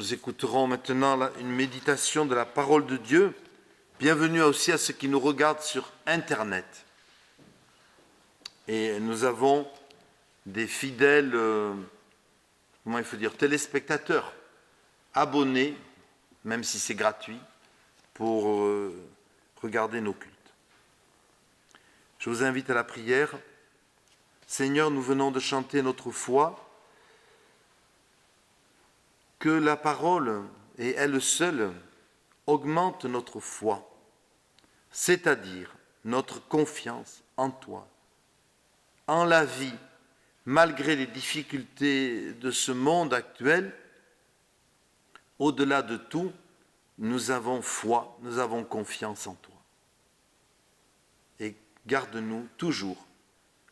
Nous écouterons maintenant une méditation de la parole de Dieu. Bienvenue aussi à ceux qui nous regardent sur Internet. Et nous avons des fidèles, téléspectateurs, abonnés, même si c'est gratuit, pour regarder nos cultes. Je vous invite à la prière. Seigneur, nous venons de chanter notre foi. Que la parole, et elle seule, augmente notre foi, c'est-à-dire notre confiance en toi, en la vie, malgré les difficultés de ce monde actuel. Au-delà de tout, nous avons foi, nous avons confiance en toi. Et garde-nous toujours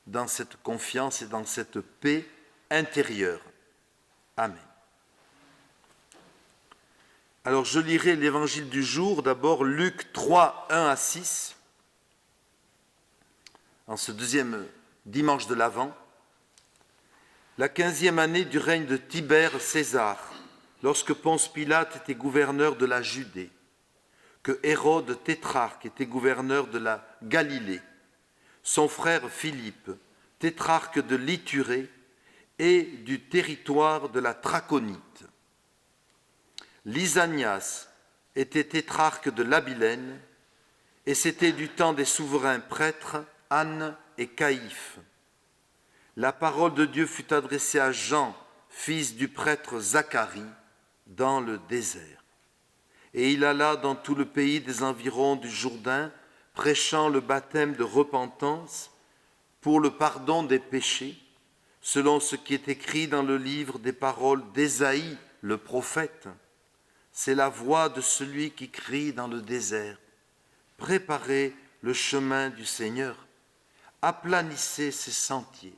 dans cette confiance et dans cette paix intérieure. Amen. Alors je lirai l'évangile du jour, d'abord Luc 3, 1 à 6, en ce deuxième dimanche de l'Avent. La 15e année du règne de Tibère César, lorsque Ponce Pilate était gouverneur de la Judée, que Hérode tétrarque était gouverneur de la Galilée, son frère Philippe, tétrarque de l'Ithurée et du territoire de la Traconite. Lysanias était tétrarque de l'Abilène, et c'était du temps des souverains prêtres Anne et Caïphe. La parole de Dieu fut adressée à Jean, fils du prêtre Zacharie, dans le désert. Et il alla dans tout le pays des environs du Jourdain, prêchant le baptême de repentance pour le pardon des péchés, selon ce qui est écrit dans le livre des paroles d'Ésaïe, le prophète. C'est la voix de celui qui crie dans le désert. Préparez le chemin du Seigneur, aplanissez ses sentiers.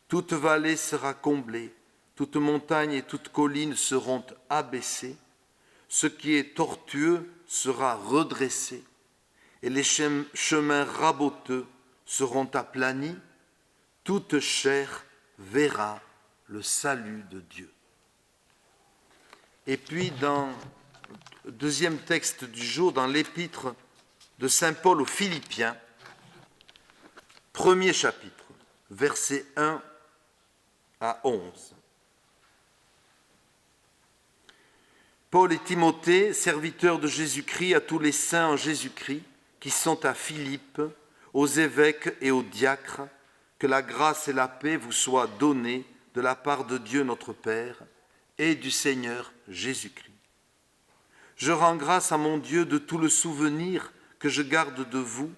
Toute vallée sera comblée, toute montagne et toute colline seront abaissées. Ce qui est tortueux sera redressé, et les chemins raboteux seront aplanis. Toute chair verra le salut de Dieu. Et puis, dans le deuxième texte du jour, dans l'épître de saint Paul aux Philippiens, premier chapitre, versets 1 à 11. Paul et Timothée, serviteurs de Jésus-Christ, à tous les saints en Jésus-Christ, qui sont à Philippe, aux évêques et aux diacres, que la grâce et la paix vous soient données de la part de Dieu notre Père et du Seigneur Jésus-Christ. Je rends grâce à mon Dieu de tout le souvenir que je garde de vous,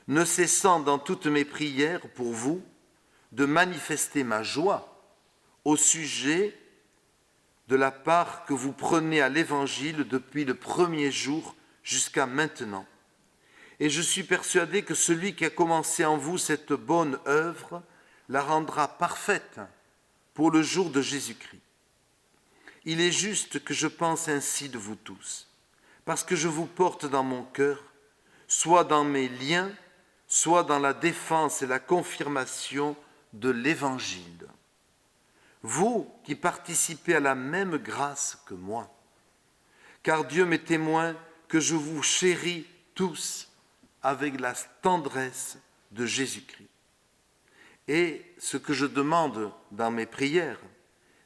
ne cessant dans toutes mes prières pour vous de manifester ma joie au sujet de la part que vous prenez à l'Évangile depuis le premier jour jusqu'à maintenant. Et je suis persuadé que celui qui a commencé en vous cette bonne œuvre la rendra parfaite pour le jour de Jésus-Christ. Il est juste que je pense ainsi de vous tous, parce que je vous porte dans mon cœur, soit dans mes liens, soit dans la défense et la confirmation de l'Évangile. Vous qui participez à la même grâce que moi, car Dieu m'est témoin que je vous chéris tous avec la tendresse de Jésus-Christ. Et ce que je demande dans mes prières,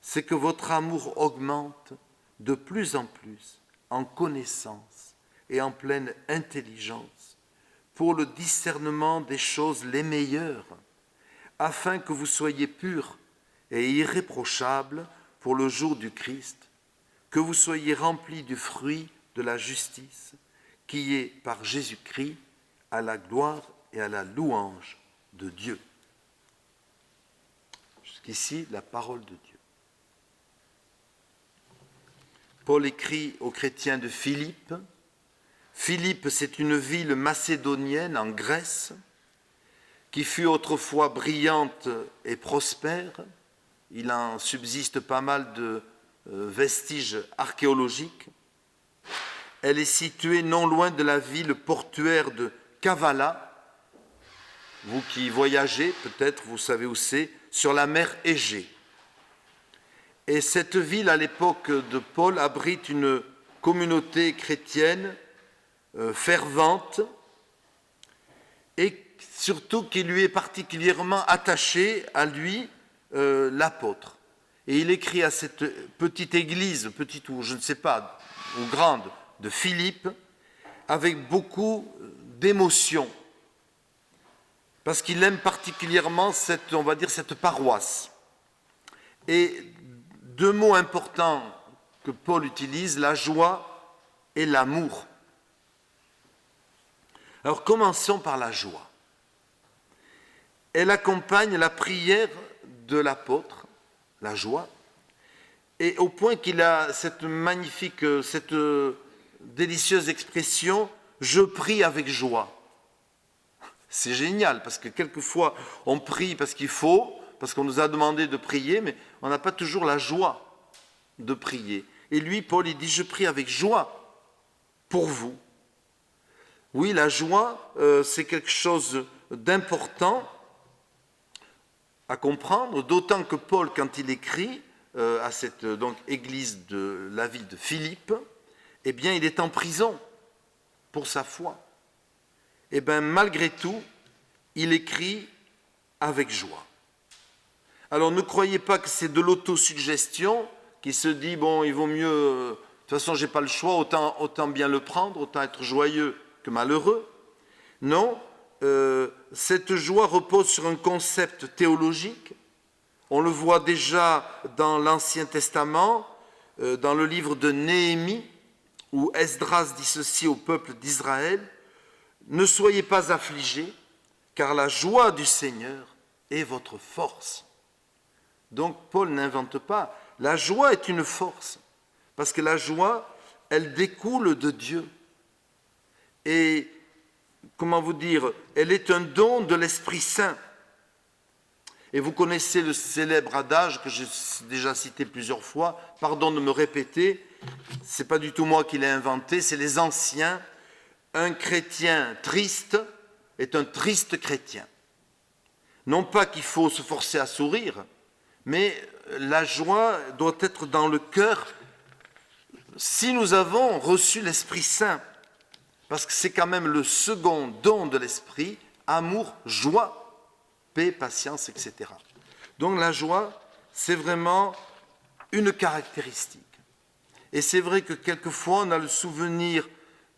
c'est que votre amour augmente de plus en plus en connaissance et en pleine intelligence pour le discernement des choses les meilleures, afin que vous soyez purs et irréprochables pour le jour du Christ, que vous soyez remplis du fruit de la justice qui est par Jésus-Christ à la gloire et à la louange de Dieu. Jusqu'ici, la parole de Dieu. Paul écrit aux chrétiens de Philippe. Philippe, c'est une ville macédonienne en Grèce qui fut autrefois brillante et prospère. Il en subsiste pas mal de vestiges archéologiques. Elle est située non loin de la ville portuaire de Kavala. Vous qui voyagez, peut-être vous savez où c'est, sur la mer Égée. Et cette ville, à l'époque de Paul, abrite une communauté chrétienne fervente et surtout qui lui est particulièrement attachée à lui, l'apôtre. Et il écrit à cette petite église, petite ou je ne sais pas, ou grande, de Philippe, avec beaucoup d'émotion, parce qu'il aime particulièrement cette, on va dire, cette paroisse. Et deux mots importants que Paul utilise, la joie et l'amour. Alors commençons par la joie. Elle accompagne la prière de l'apôtre, la joie, et au point qu'il a cette magnifique, cette délicieuse expression « je prie avec joie ». C'est génial, parce que quelquefois on prie parce qu'il faut, parce qu'on nous a demandé de prier, mais on n'a pas toujours la joie de prier. Et lui, Paul, il dit « je prie avec joie pour vous ». Oui, la joie, c'est quelque chose d'important à comprendre, d'autant que Paul, quand il écrit à cette donc, église de la ville de Philippe, eh bien, il est en prison pour sa foi. Eh bien, malgré tout, il écrit avec joie. Alors, ne croyez pas que c'est de l'autosuggestion qui se dit, bon, il vaut mieux, de toute façon, je n'ai pas le choix, autant bien le prendre, autant être joyeux que malheureux. Non, cette joie repose sur un concept théologique. On le voit déjà dans l'Ancien Testament, dans le livre de Néhémie, où Esdras dit ceci au peuple d'Israël, « Ne soyez pas affligés, car la joie du Seigneur est votre force. » Donc Paul n'invente pas. La joie est une force, parce que la joie, elle découle de Dieu. Et, comment vous dire, elle est un don de l'Esprit Saint. Et vous connaissez le célèbre adage que j'ai déjà cité plusieurs fois, pardon de me répéter, ce n'est pas du tout moi qui l'ai inventé, c'est les anciens. Un chrétien triste est un triste chrétien. Non pas qu'il faut se forcer à sourire, mais la joie doit être dans le cœur si nous avons reçu l'Esprit Saint, parce que c'est quand même le second don de l'Esprit, amour, joie, paix, patience, etc. Donc la joie, c'est vraiment une caractéristique. Et c'est vrai que quelquefois, on a le souvenir,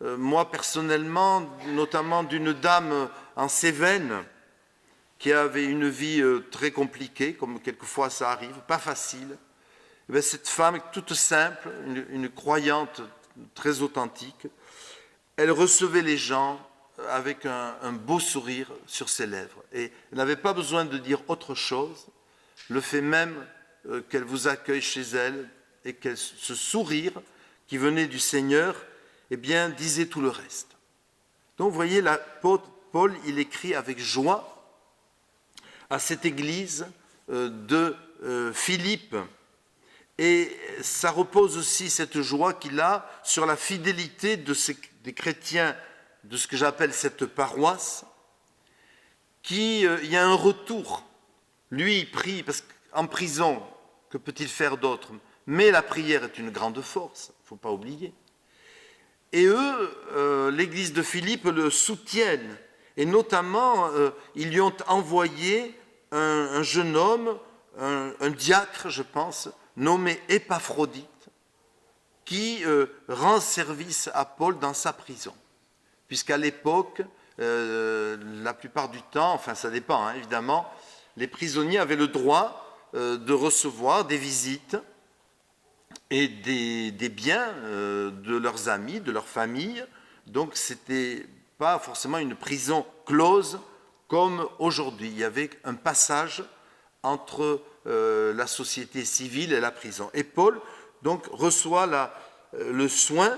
moi personnellement, notamment d'une dame en Cévennes, qui avait une vie très compliquée, comme quelquefois ça arrive, pas facile. Et bien, cette femme, toute simple, une croyante très authentique, elle recevait les gens avec un beau sourire sur ses lèvres. Et elle n'avait pas besoin de dire autre chose. Le fait même qu'elle vous accueille chez elle et que ce sourire qui venait du Seigneur, eh bien, disait tout le reste. Donc, vous voyez, Paul, il écrit avec joie à cette église de Philippe. Et ça repose aussi, cette joie qu'il a, sur la fidélité des chrétiens de ce que j'appelle cette paroisse, il y a un retour. Lui, il prie, parce qu'en prison, que peut-il faire d'autre? Mais la prière est une grande force, il ne faut pas oublier. Et eux, l'église de Philippe le soutiennent. Et notamment, ils lui ont envoyé un jeune homme, un diacre, je pense, nommé Épaphrodite, qui rend service à Paul dans sa prison. Puisqu'à l'époque, la plupart du temps, enfin ça dépend hein, évidemment, les prisonniers avaient le droit de recevoir des visites et des biens de leurs amis, de leur famille. Donc ce n'était pas forcément une prison close comme aujourd'hui. Il y avait un passage entre la société civile et la prison. Et Paul donc reçoit le soin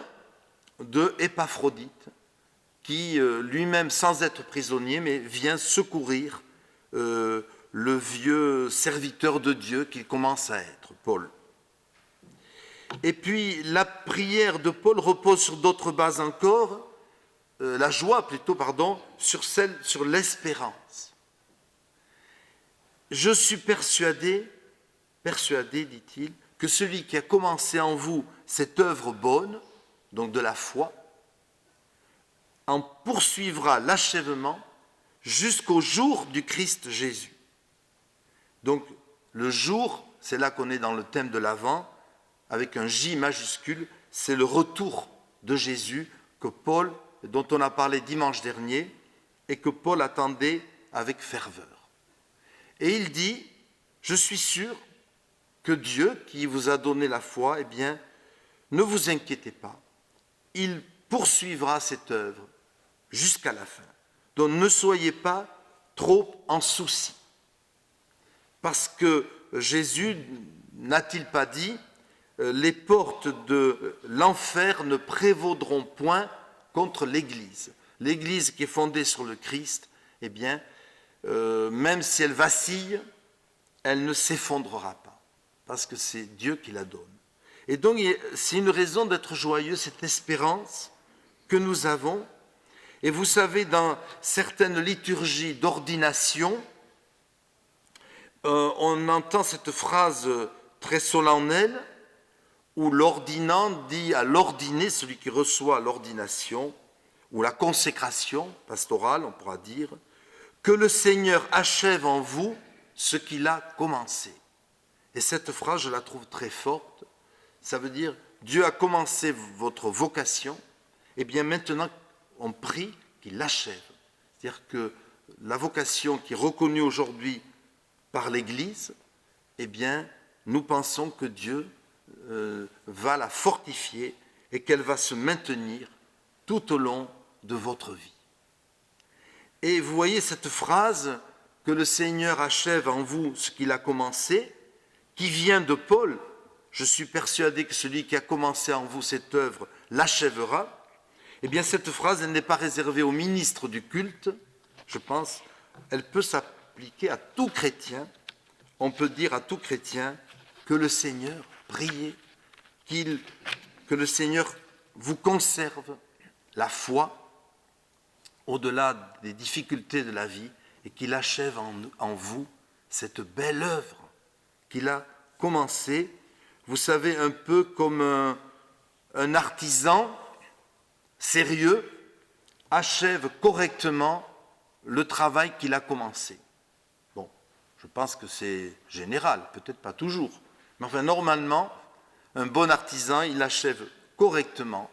de Épaphrodite, qui lui-même, sans être prisonnier, mais vient secourir le vieux serviteur de Dieu qu'il commence à être, Paul. Et puis la prière de Paul repose sur d'autres bases encore, la joie plutôt, pardon, sur l'espérance. Je suis persuadé, dit-il, que celui qui a commencé en vous cette œuvre bonne, donc de la foi, en poursuivra l'achèvement jusqu'au jour du Christ Jésus. Donc le jour, c'est là qu'on est dans le thème de l'Avent, avec un J majuscule, c'est le retour de Jésus que Paul, dont on a parlé dimanche dernier, et que Paul attendait avec ferveur. Et il dit, je suis sûr que Dieu, qui vous a donné la foi, eh bien, ne vous inquiétez pas, il poursuivra cette œuvre jusqu'à la fin. Donc ne soyez pas trop en souci. Parce que Jésus n'a-t-il pas dit les portes de l'enfer ne prévaudront point contre l'Église. L'Église qui est fondée sur le Christ, eh bien, même si elle vacille, elle ne s'effondrera pas, parce que c'est Dieu qui la donne. Et donc, c'est une raison d'être joyeux, cette espérance que nous avons. Et vous savez, dans certaines liturgies d'ordination, on entend cette phrase très solennelle où l'ordinant dit à l'ordiné, celui qui reçoit l'ordination, ou la consécration pastorale, on pourra dire, que le Seigneur achève en vous ce qu'il a commencé. Et cette phrase, je la trouve très forte. Ça veut dire, Dieu a commencé votre vocation, et bien maintenant, on prie qu'il l'achève. C'est-à-dire que la vocation qui est reconnue aujourd'hui par l'Église, eh bien, nous pensons que Dieu va la fortifier et qu'elle va se maintenir tout au long de votre vie. Et vous voyez cette phrase, que le Seigneur achève en vous ce qu'il a commencé, qui vient de Paul. Je suis persuadé que celui qui a commencé en vous cette œuvre l'achèvera. Eh bien, cette phrase, elle n'est pas réservée aux ministres du culte, je pense, elle peut s'appliquer à tout chrétien. On peut dire à tout chrétien que le Seigneur, priez, que le Seigneur vous conserve la foi au-delà des difficultés de la vie et qu'il achève en vous cette belle œuvre qu'il a commencée. Vous savez, un peu comme un artisan sérieux achève correctement le travail qu'il a commencé. Bon, je pense que c'est général, peut-être pas toujours, mais enfin normalement, un bon artisan, il achève correctement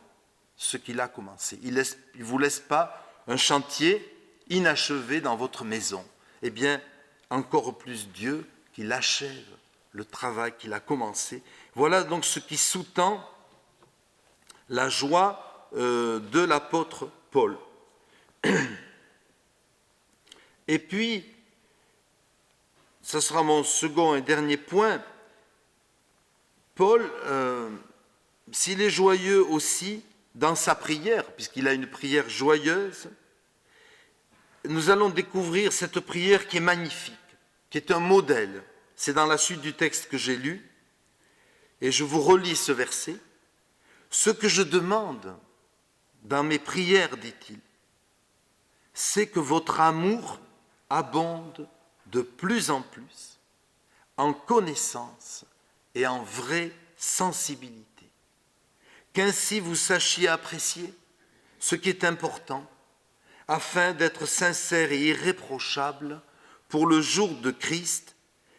ce qu'il a commencé. Il ne vous laisse pas un chantier inachevé dans votre maison. Eh bien, encore plus Dieu qu'il achève le travail qu'il a commencé. Voilà donc ce qui sous-tend la joie de l'apôtre Paul. Et puis, ce sera mon second et dernier point. Paul, s'il est joyeux aussi dans sa prière, puisqu'il a une prière joyeuse, nous allons découvrir cette prière qui est magnifique, qui est un modèle. C'est dans la suite du texte que j'ai lu, et je vous relis ce verset. « Ce que je demande dans mes prières, dit-il, c'est que votre amour abonde de plus en plus en connaissance et en vraie sensibilité. Qu'ainsi vous sachiez apprécier ce qui est important, afin d'être sincère et irréprochable pour le jour de Christ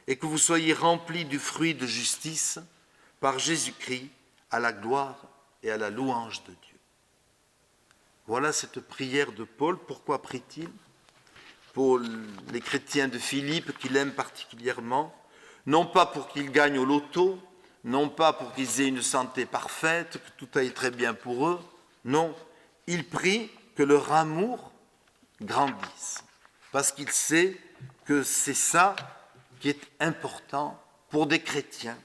et que vous soyez remplis du fruit de justice par Jésus-Christ à la gloire et à la louange de Dieu. » Voilà cette prière de Paul. Pourquoi prie-t-il? Pour les chrétiens de Philippe qu'il aime particulièrement, non pas pour qu'ils gagnent au loto, non pas pour qu'ils aient une santé parfaite, que tout aille très bien pour eux, non, il prie que leur amour grandisse, parce qu'il sait que c'est ça qui est important pour des chrétiens,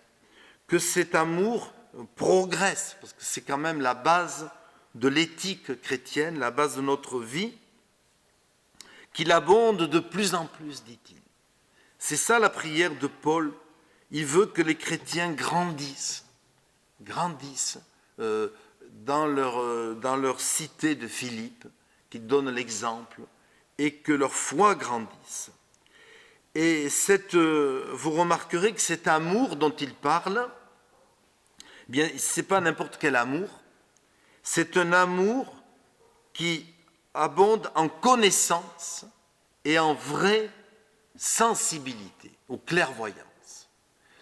que cet amour progresse, parce que c'est quand même la base de l'éthique chrétienne, la base de notre vie, qu'il abonde de plus en plus, dit-il. C'est ça la prière de Paul. Il veut que les chrétiens grandissent dans leur cité de Philippe, qu'ils donnent l'exemple, et que leur foi grandisse. Et vous remarquerez que cet amour dont il parle, Bien, ce n'est pas n'importe quel amour, c'est un amour qui abonde en connaissance et en vraie sensibilité, ou clairvoyance.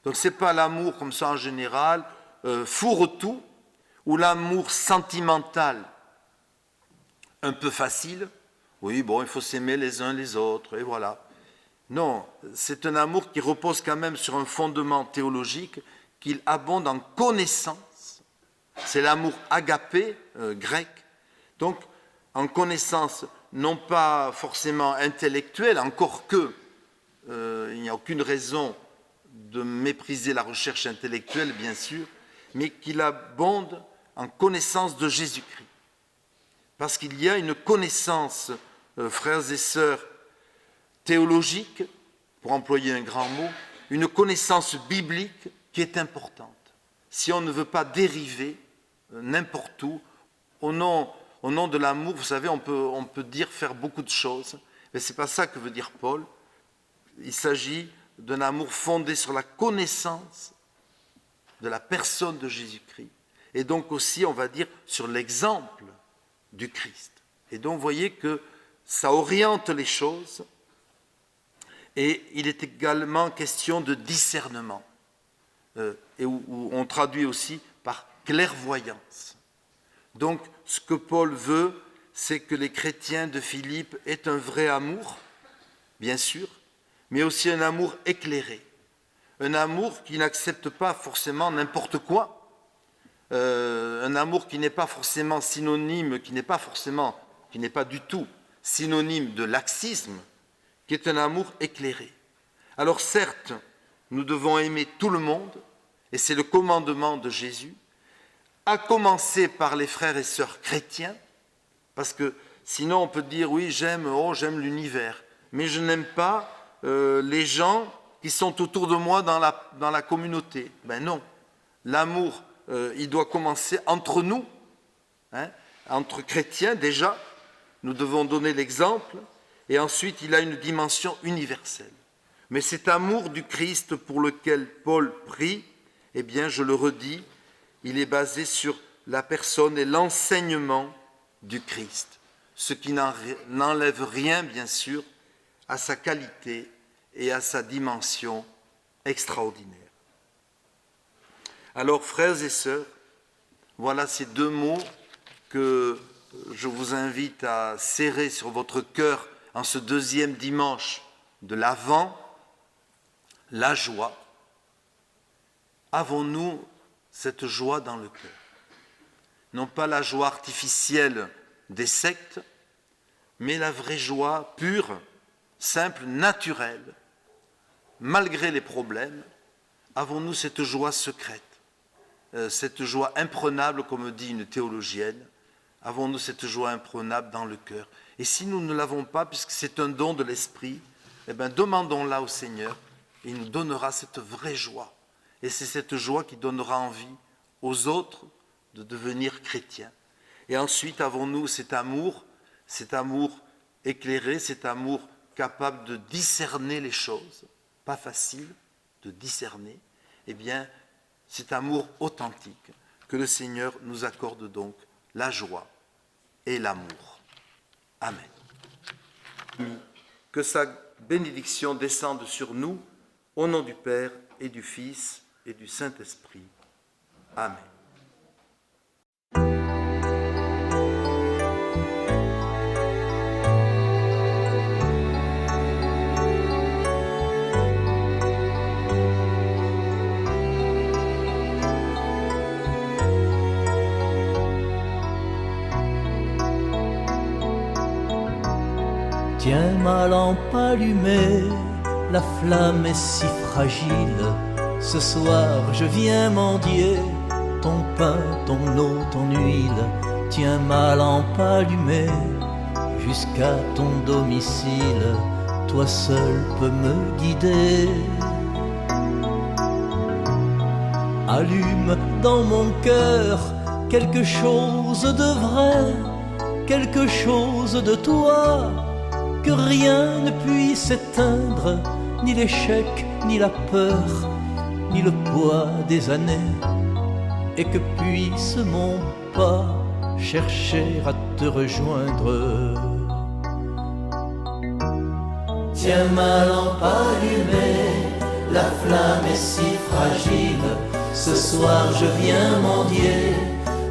Donc ce n'est pas l'amour comme ça en général, fourre-tout, ou l'amour sentimental un peu facile. Oui, bon, il faut s'aimer les uns les autres, et voilà. Non, c'est un amour qui repose quand même sur un fondement théologique, qu'il abonde en connaissance. C'est l'amour agapé, grec. Donc, en connaissance, non pas forcément intellectuelle, encore que il n'y a aucune raison de mépriser la recherche intellectuelle, bien sûr, mais qu'il abonde en connaissance de Jésus-Christ. Parce qu'il y a une connaissance, frères et sœurs, théologique, pour employer un grand mot, une connaissance biblique qui est importante. Si on ne veut pas dériver n'importe où, au nom de l'amour, vous savez, on peut dire faire beaucoup de choses, mais ce n'est pas ça que veut dire Paul. Il s'agit d'un amour fondé sur la connaissance de la personne de Jésus-Christ, et donc aussi, on va dire, sur l'exemple du Christ. Et donc, vous voyez que ça oriente les choses, et il est également question de discernement, et où on traduit aussi par clairvoyance. Donc, ce que Paul veut, c'est que les chrétiens de Philippe aient un vrai amour, bien sûr, mais aussi un amour éclairé, un amour qui n'accepte pas forcément n'importe quoi, un amour qui n'est pas forcément synonyme, qui n'est pas du tout synonyme de laxisme, qui est un amour éclairé. Alors certes, nous devons aimer tout le monde, et c'est le commandement de Jésus, à commencer par les frères et sœurs chrétiens, parce que sinon on peut dire oui, j'aime l'univers, mais je n'aime pas les gens qui sont autour de moi dans la communauté. Ben non, l'amour, il doit commencer entre nous, entre chrétiens déjà, nous devons donner l'exemple, et ensuite il a une dimension universelle. Mais cet amour du Christ pour lequel Paul prie, eh bien je le redis, il est basé sur la personne et l'enseignement du Christ, ce qui n'enlève rien, bien sûr, à sa qualité et à sa dimension extraordinaire. Alors, frères et sœurs, voilà ces deux mots que je vous invite à serrer sur votre cœur en ce deuxième dimanche de l'Avent, la joie. Avons-nous cette joie dans le cœur? Non pas la joie artificielle des sectes, mais la vraie joie pure, simple, naturelle. Malgré les problèmes, avons-nous cette joie secrète, cette joie imprenable, comme dit une théologienne? Avons-nous cette joie imprenable dans le cœur? Et si nous ne l'avons pas, puisque c'est un don de l'Esprit, eh bien, demandons-la au Seigneur, et il nous donnera cette vraie joie. Et c'est cette joie qui donnera envie aux autres de devenir chrétiens. Et ensuite, avons-nous cet amour éclairé, cet amour capable de discerner les choses, pas facile de discerner, eh bien, cet amour authentique, que le Seigneur nous accorde donc la joie et l'amour. Amen. Que sa bénédiction descende sur nous, au nom du Père et du Fils et du Saint-Esprit. Amen. Tiens ma lampe allumée, la flamme est si fragile. Ce soir je viens mendier ton pain, ton eau, ton huile. Tiens ma lampe allumée jusqu'à ton domicile. Toi seul peux me guider. Allume dans mon cœur quelque chose de vrai, quelque chose de toi, que rien ne puisse éteindre, ni l'échec, ni la peur, ni le poids des années. et que puisse mon pas chercher à te rejoindre. Tiens ma lampe allumée, la flamme est si fragile. Ce soir je viens mendier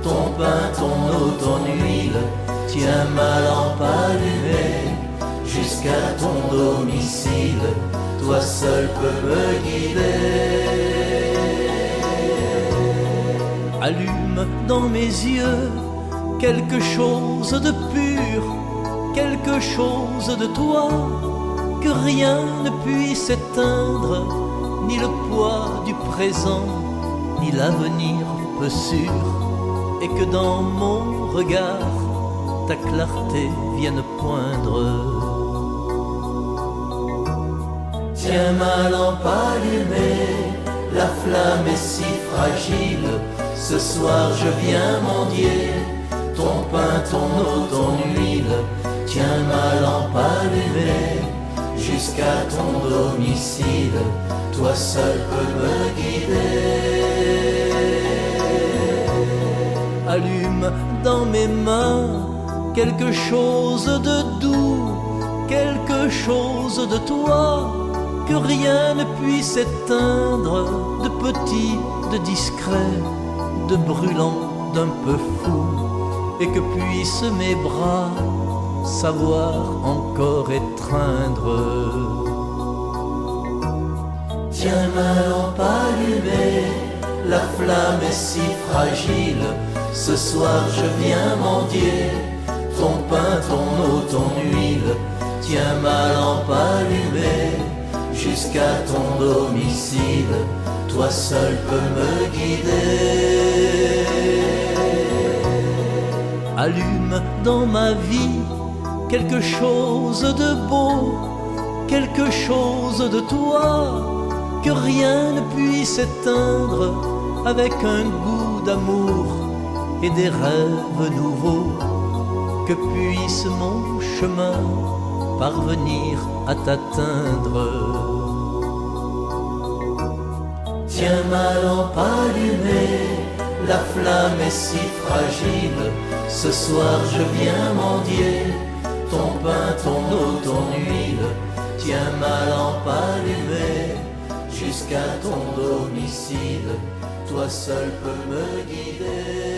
ton pain, ton eau, ton huile. Tiens ma lampe allumée jusqu'à ton domicile. Toi seul peux me guider. Allume dans mes yeux quelque chose de pur, quelque chose de toi, que rien ne puisse éteindre, ni le poids du présent, ni l'avenir peu sûr, et que dans mon regard, ta clarté vienne poindre. Tiens ma lampe allumée, la flamme est si fragile. Ce soir je viens mendier ton pain, ton eau, ton huile. Tiens ma lampe allumée jusqu'à ton domicile. Toi seul peux me guider. Allume dans mes mains quelque chose de doux, quelque chose de toi, que rien ne puisse éteindre, de petit, de discret, de brûlant, d'un peu fou, et que puissent mes bras savoir encore étreindre. Tiens ma lampe allumée, la flamme est si fragile. Ce soir je viens mendier ton pain, ton eau, ton huile. Tiens ma lampe allumée jusqu'à ton domicile. Toi seul peux me guider. Allume dans ma vie quelque chose de beau, quelque chose de toi, que rien ne puisse éteindre, avec un goût d'amour et des rêves nouveaux, que puisse mon chemin parvenir à t'atteindre. Tiens ma lampe allumée, la flamme est si fragile. Ce soir je viens mendier ton pain, ton eau, ton huile. Tiens ma lampe allumée jusqu'à ton domicile. Toi seul peux me guider.